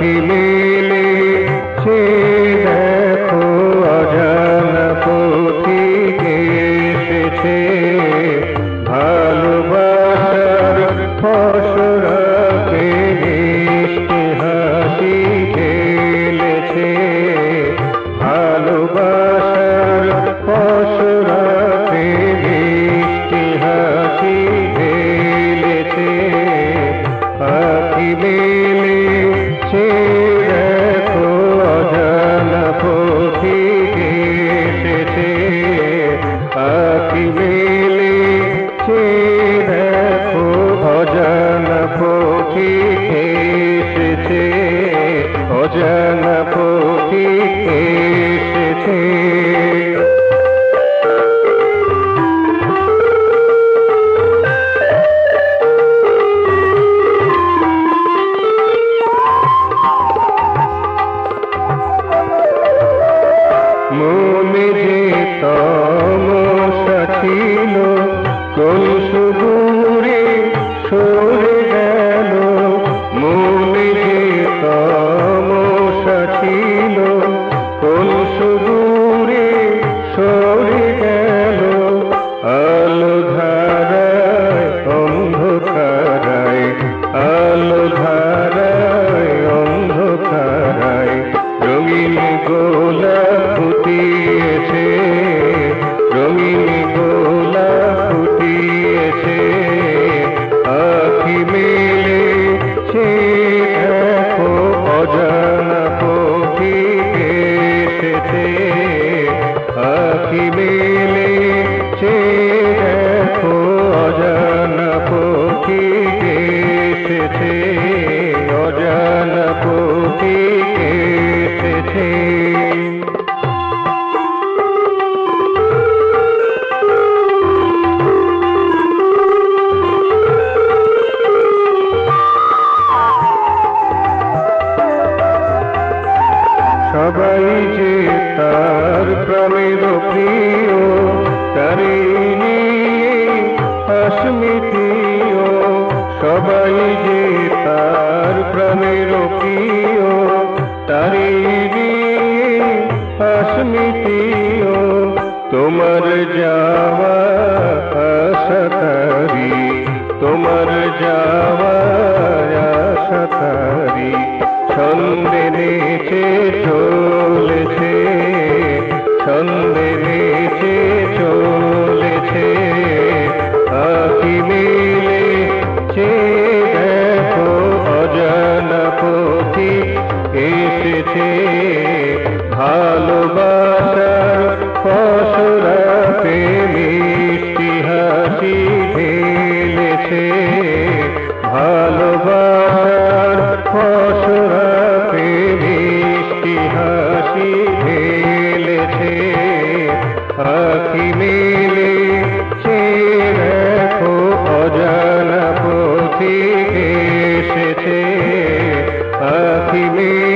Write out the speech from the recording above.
আঁখি মেলে সে দেখো অজানা পথিক এসেছে, ভালোবাসার ফসরাতে মিষ্টি হাসি খেলেছে, ভালোবাসার ফসরাতে মিষ্টি হাসি খেলেছে। আঁখি মেলে সে দেখো অজানা পথিক এসেছে, আঁখি মেলে সে দেখো অজানা পথিক এসেছে, অজানা পথিক এসেছে। মনে যে তমসা ছিল কোন সুদূরে সরে গেল, মনে যে তমসা ছিল কোন সুদূরে সরে গেল, আলো ধারায় অন্ধকারায়, আলো ধারায় অন্ধকারায় রঙিন গোলাপ ফুটিয়েছে, রঙিন গোলাপ ফুটিয়েছে। আঁখি মেলে সে দেখো অজানা পথিক এসেছে, আঁখি মেলে সে দেখো অজানা পথিক এসেছে, অজানা পথিক এসেছে। সবাই যে তার প্রাণের প্রিয়, তারে নিয়ে অস্মিতীয়, সবাই যে তার প্রাণের প্রিয়, তারে নিয়ে অস্মিতীয়। তোমার যাওয়া আশা তারি, তোমার যাওয়া আশা তারি, ছন্দে নেচে চলেছে, ছন্দে নেচে চলেছে। আঁখি মেলে সে দেখো অজানা পথিক এসেছে, ভালোবাসার ফসরাতে মিষ্টি হাসি ঢেলেছে, ভালোবাসার ফসরাতে মিষ্টি হাসি ঢেলেছে। আঁখি মেলে সে দেখো অজানা পথিক এসেছে, আঁখি মেলে